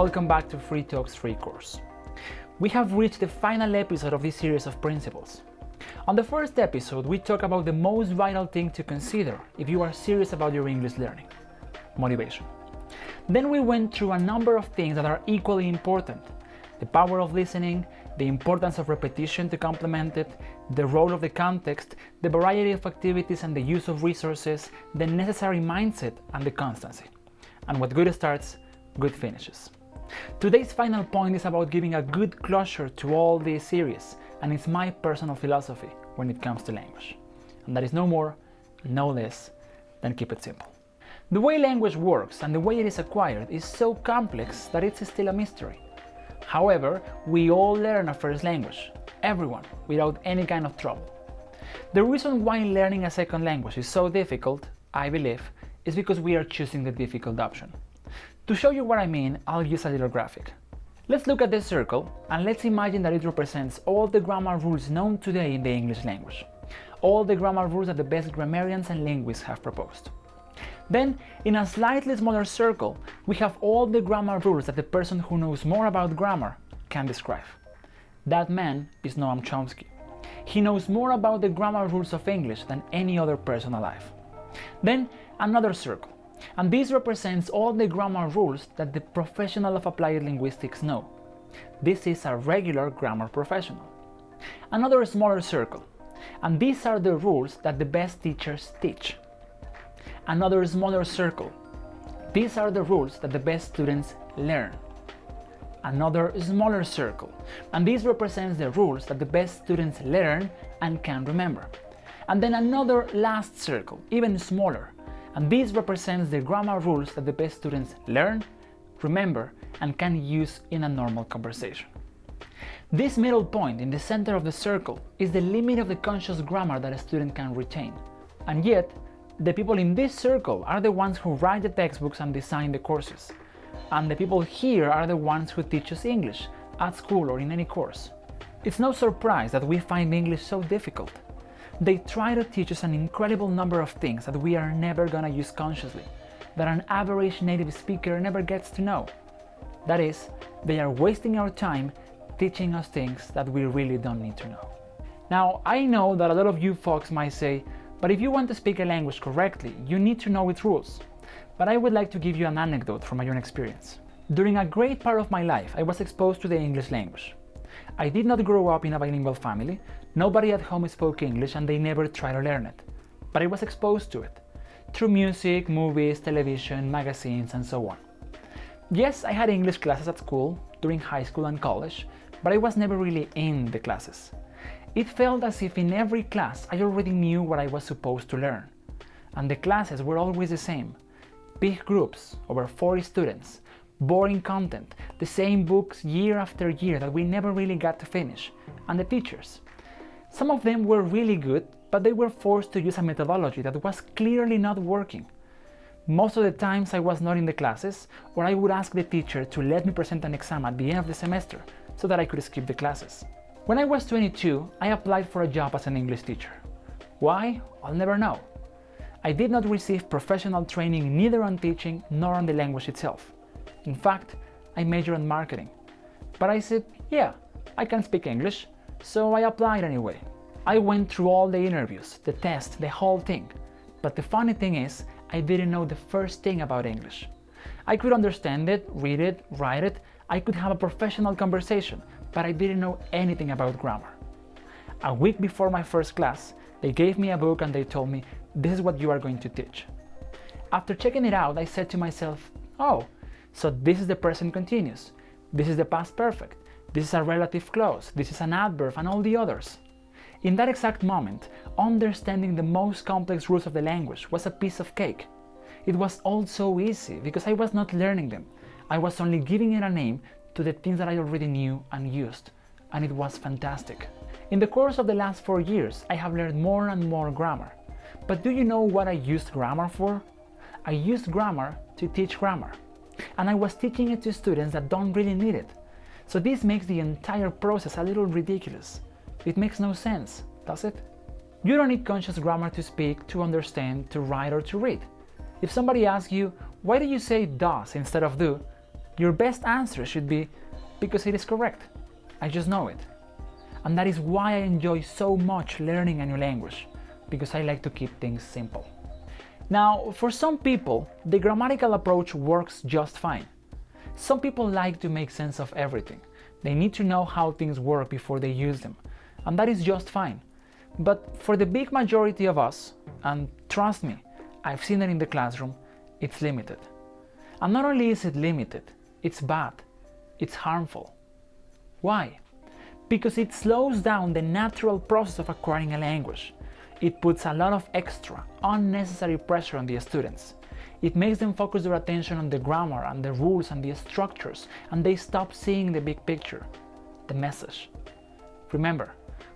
welcome back to Free Talk's free course. We have reached the final episode of this series of principles. On the first episode, we talked about the most vital thing to consider if you are serious about your English learning: motivation. Then we went through a number of things that are equally important: the power of listening, the importance of repetition to complement it, the role of the context, the variety of activities and the use of resources, the necessary mindset and the constancy. And what good starts, good finishes. Today's final point is about giving a good closure to all this series, and it's my personal philosophy when it comes to language. And that is no more, no less than keep it simple. The way language works and the way it is acquired is so complex that it's still a mystery. However, we all learn a first language, everyone, without any kind of trouble. The reason why learning a second language is so difficult, I believe, is because we are choosing the difficult option. To show you what I mean, I'll use a little graphic. Let's look at this circle and let's imagine that it represents all the grammar rules known today in the English language. All the grammar rules that the best grammarians and linguists have proposed. Then, in a slightly smaller circle, we have all the grammar rules that the person who knows more about grammar can describe. That man is Noam Chomsky. He knows more about the grammar rules of English than any other person alive. Then, another circle. And this represents all the grammar rules that the professional of applied linguistics know. This is a regular grammar professional. Another smaller circle. And these are the rules that the best teachers teach. Another smaller circle. These are the rules that the best students learn. Another smaller circle. And this represents the rules that the best students learn and can remember. And then another last circle, even smaller. And this represents the grammar rules that the best students learn, remember, and can use in a normal conversation. This middle point in the center of the circle is the limit of the conscious grammar that a student can retain. And yet, the people in this circle are the ones who write the textbooks and design the courses. And the people here are the ones who teach us English, at school or in any course. It's no surprise that we find English so difficult. They try to teach us an incredible number of things that we are never gonna use consciously, that an average native speaker never gets to know. That is, they are wasting our time teaching us things that we really don't need to know. Now, I know that a lot of you folks might say, but if you want to speak a language correctly, you need to know its rules. But I would like to give you an anecdote from my own experience. During a great part of my life, I was exposed to the English language. I did not grow up in a bilingual family, nobody at home spoke English and they never tried to learn it. But I was exposed to it, through music, movies, television, magazines, and so on. Yes, I had English classes at school, during high school and college, but I was never really in the classes. It felt as if in every class I already knew what I was supposed to learn. And the classes were always the same. Big groups, over 40 students, boring content, the same books year after year that we never really got to finish, and the teachers. Some of them were really good, but they were forced to use a methodology that was clearly not working. Most of the times I was not in the classes, or I would ask the teacher to let me present an exam at the end of the semester so that I could skip the classes. When I was 22, I applied for a job as an English teacher. Why? I'll never know. I did not receive professional training neither on teaching nor on the language itself. In fact, I majored in marketing. But I said, yeah, I can speak English, so I applied anyway. I went through all the interviews, the test, the whole thing. But the funny thing is, I didn't know the first thing about English. I could understand it, read it, write it, I could have a professional conversation, but I didn't know anything about grammar. A week before my first class, they gave me a book and they told me, this is what you are going to teach. After checking it out, I said to myself, oh, so this is the present continuous, this is the past perfect, this is a relative clause, this is an adverb, and all the others. In that exact moment, understanding the most complex rules of the language was a piece of cake. It was all so easy because I was not learning them. I was only giving it a name to the things that I already knew and used, and it was fantastic. In the course of the last 4 years, I have learned more and more grammar. But do you know what I used grammar for? I used grammar to teach grammar. And I was teaching it to students that don't really need it. So this makes the entire process a little ridiculous. It makes no sense, does it? You don't need conscious grammar to speak, to understand, to write, or to read. If somebody asks you, why do you say does instead of do? your best answer should be because it is correct. I just know it. And that is why I enjoy so much learning a new language, because I like to keep things simple. Now, for some people, the grammatical approach works just fine. Some people like to make sense of everything. They need to know how things work before they use them, and that is just fine. But for the big majority of us, and trust me, I've seen it in the classroom, it's limited. And not only is it limited, it's bad, it's harmful. Why? Because it slows down the natural process of acquiring a language. It puts a lot of extra, unnecessary pressure on the students. It makes them focus their attention on the grammar and the rules and the structures, and they stop seeing the big picture, the message. Remember,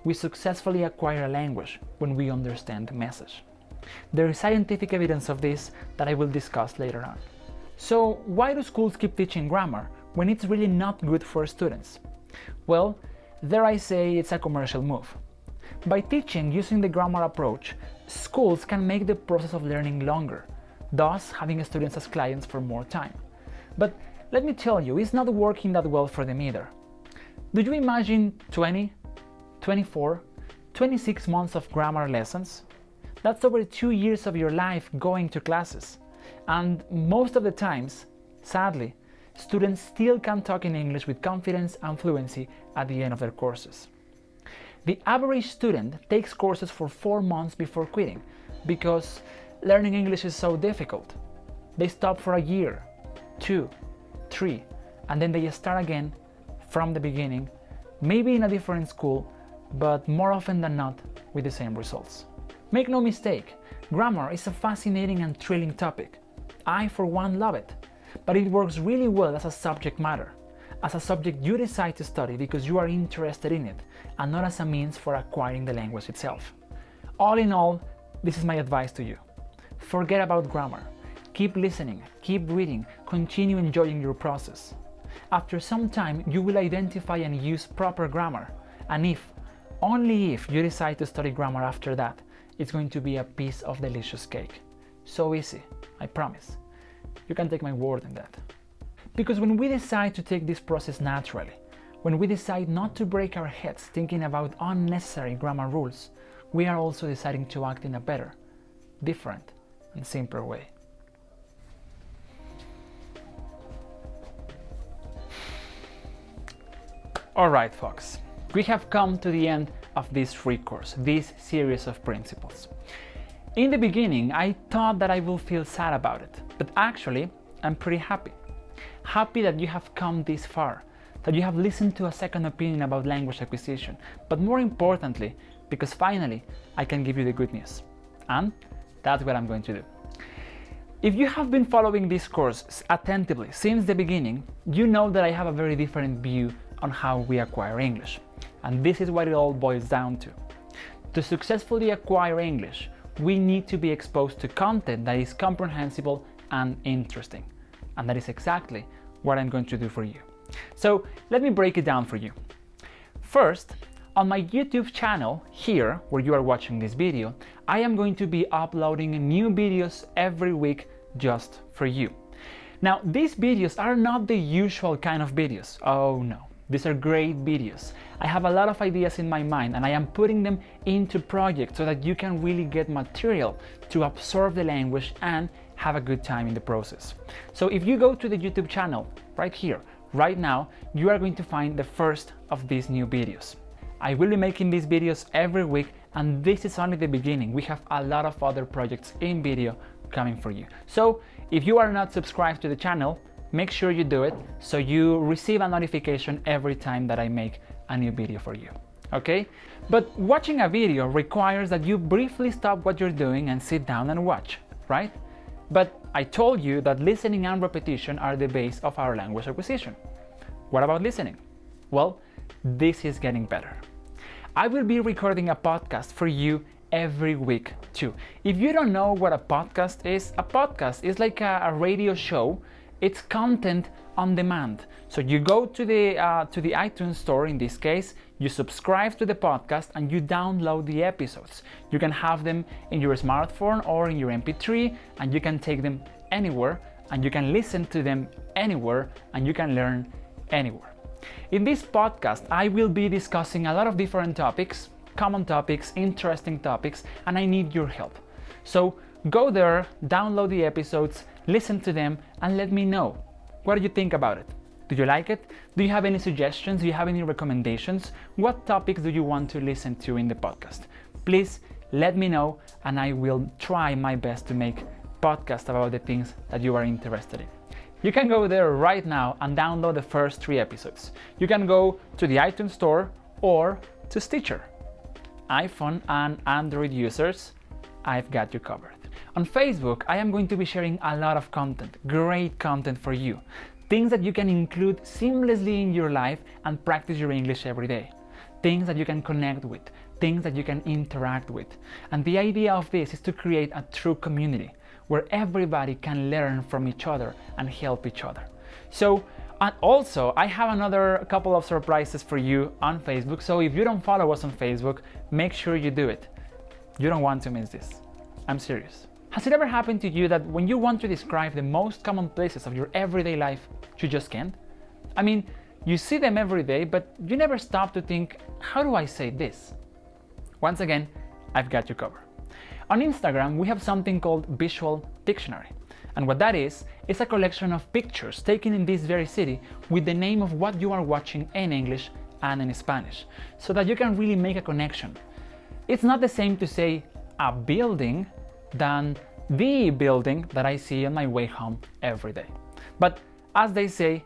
we successfully acquire a language when we understand the message. There is scientific evidence of this that I will discuss later on. So why do schools keep teaching grammar when it's really not good for students? Well, there I say it's a commercial move. By teaching using the grammar approach, schools can make the process of learning longer, thus having students as clients for more time. But let me tell you, it's not working that well for them either. Do you imagine 20, 24, 26 months of grammar lessons? That's over 2 years of your life going to classes. And most of the times, sadly, students still can't talk in English with confidence and fluency at the end of their courses. The average student takes courses for 4 months before quitting because learning English is so difficult. They stop for a year, 2, 3, and then they start again from the beginning, maybe in a different school, but more often than not with the same results. Make no mistake, grammar is a fascinating and thrilling topic. I, for one, love it, but it works really well as a subject matter, as a subject you decide to study because you are interested in it, and not as a means for acquiring the language itself. All in all, this is my advice to you. Forget about grammar. Keep listening, keep reading, continue enjoying your process. After some time, you will identify and use proper grammar, and if, only if, you decide to study grammar after that, it's going to be a piece of delicious cake. So easy, I promise. You can take my word on that. Because when we decide to take this process naturally, when we decide not to break our heads thinking about unnecessary grammar rules, we are also deciding to act in a better, different, and simpler way. Alright folks, we have come to the end of this free course, this series of principles. In the beginning, I thought that I would feel sad about it, but actually, I'm pretty happy. Happy that you have come this far, that you have listened to a second opinion about language acquisition, but more importantly, because finally, I can give you the good news. And that's what I'm going to do. If you have been following this course attentively since the beginning, you know that I have a very different view on how we acquire English. And this is what it all boils down to. To successfully acquire English, we need to be exposed to content that is comprehensible and interesting. And that is exactly what I'm going to do for you. So let me break it down for you. First, on my YouTube channel here, where you are watching this video, I am going to be uploading new videos every week just for you. Now, these videos are not the usual kind of videos. Oh no, these are great videos. I have a lot of ideas in my mind and I am putting them into projects so that you can really get material to absorb the language and have a good time in the process. So if you go to the YouTube channel right here, right now, you are going to find the first of these new videos. I will be making these videos every week, and this is only the beginning. We have a lot of other projects in video coming for you. So if you are not subscribed to the channel, make sure you do it so you receive a notification every time that I make a new video for you. Okay? But watching a video requires that you briefly stop what you're doing and sit down and watch, right? But I told you that listening and repetition are the base of our language acquisition. What about listening? Well, this is getting better. I will be recording a podcast for you every week too. If you don't know what a podcast is like a radio show. It's content on demand. So you go to the iTunes store, in this case, you subscribe to the podcast and you download the episodes. You can have them in your smartphone or in your MP3, and you can take them anywhere and you can listen to them anywhere, and you can learn anywhere. In this podcast, I will be discussing a lot of different topics, common topics, interesting topics, and I need your help. So go there, download the episodes, listen to them, and let me know. What do you think about it? Do you like it? Do you have any suggestions? Do you have any recommendations? What topics do you want to listen to in the podcast? Please let me know, and I will try my best to make podcasts about the things that you are interested in. You can go there right now and download the first 3 episodes. You can go to the iTunes Store or to Stitcher. iPhone and Android users, I've got you covered. On Facebook, I am going to be sharing a lot of content, great content for you. Things that you can include seamlessly in your life and practice your English every day. Things that you can connect with, things that you can interact with. And the idea of this is to create a true community where everybody can learn from each other and help each other. So, and also, I have another couple of surprises for you on Facebook. So if you don't follow us on Facebook, make sure you do it. You don't want to miss this. I'm serious. Has it ever happened to you that when you want to describe the most common places of your everyday life, you just can't? I mean, you see them every day, but you never stop to think, how do I say this? Once again, I've got you covered. On Instagram, we have something called Visual Dictionary. And what that is a collection of pictures taken in this very city with the name of what you are watching in English and in Spanish, so that you can really make a connection. It's not the same to say a building than the building that I see on my way home every day. But as they say,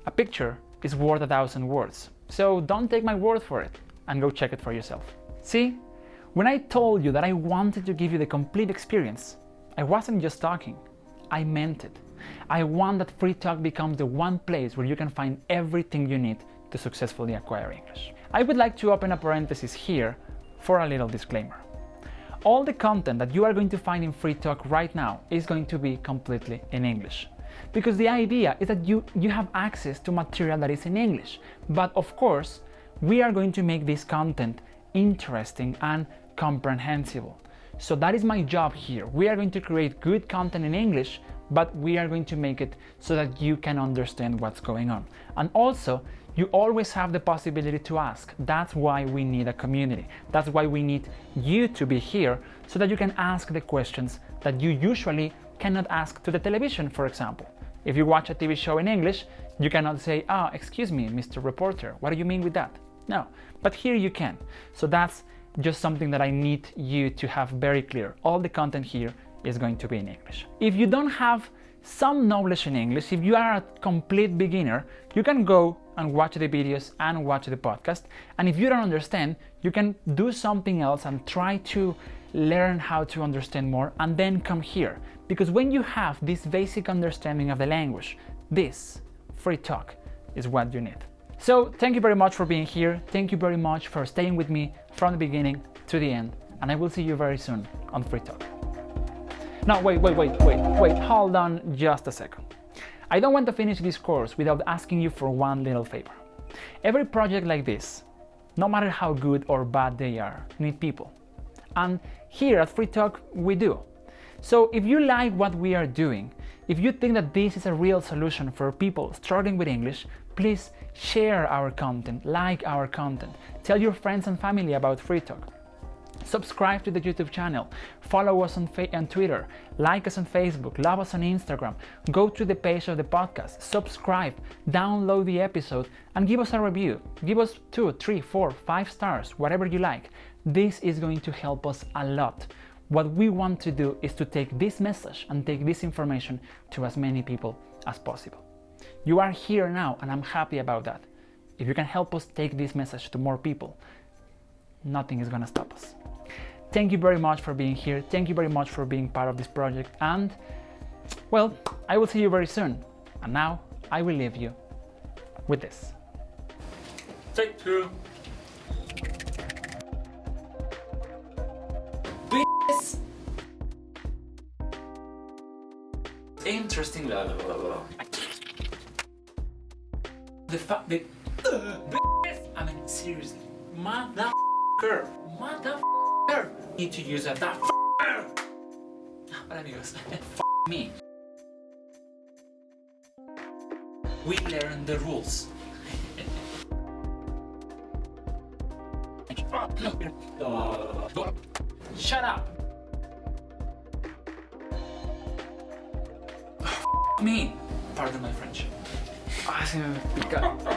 a picture is worth 1,000 words. So don't take my word for it and go check it for yourself. See, when I told you that I wanted to give you the complete experience, I wasn't just talking, I meant it. I want that Free Talk becomes the one place where you can find everything you need to successfully acquire English. I would like to open a parenthesis here for a little disclaimer. All the content that you are going to find in Free Talk right now is going to be completely in English. Because the idea is that you have access to material that is in English. But of course, we are going to make this content interesting and comprehensible. So that is my job here. We are going to create good content in English, but we are going to make it so that you can understand what's going on. And also, you always have the possibility to ask. That's why we need a community. That's why we need you to be here, so that you can ask the questions that you usually cannot ask to the television, for example. If you watch a TV show in English, you cannot say, excuse me, Mr. Reporter, what do you mean with that? No, but here you can. So that's just something that I need you to have very clear. All the content here is going to be in English. If you don't have some knowledge in English, if you are a complete beginner, you can go and watch the videos and watch the podcast. And if you don't understand, you can do something else and try to learn how to understand more and then come here. Because when you have this basic understanding of the language, this Free Talk is what you need. So thank you very much for being here. Thank you very much for staying with me from the beginning to the end. And I will see you very soon on Free Talk. Now, wait, hold on just a second. I don't want to finish this course without asking you for one little favor. Every project like this, no matter how good or bad they are, need people. And here at Free Talk, we do. So if you like what we are doing, if you think that this is a real solution for people struggling with English, please share our content, like our content, tell your friends and family about Free Talk. Subscribe to the YouTube channel, follow us on Twitter, like us on Facebook, love us on Instagram, go to the page of the podcast, subscribe, download the episode, and give us a review. Give us 2, 3, 4, 5 stars, whatever you like. This is going to help us a lot. What we want to do is to take this message and take this information to as many people as possible. You are here now, and I'm happy about that. If you can help us take this message to more people, nothing is going to stop us. Thank you very much for being here. Thank you very much for being part of this project. And, well, I will see you very soon. And now I will leave you with this. Take 2. Interesting. I mean, seriously. Motherfucker. Need to use a that. But anyways, me. we learn the rules. Shut up! Me! Pardon my French. Ah, se me pica.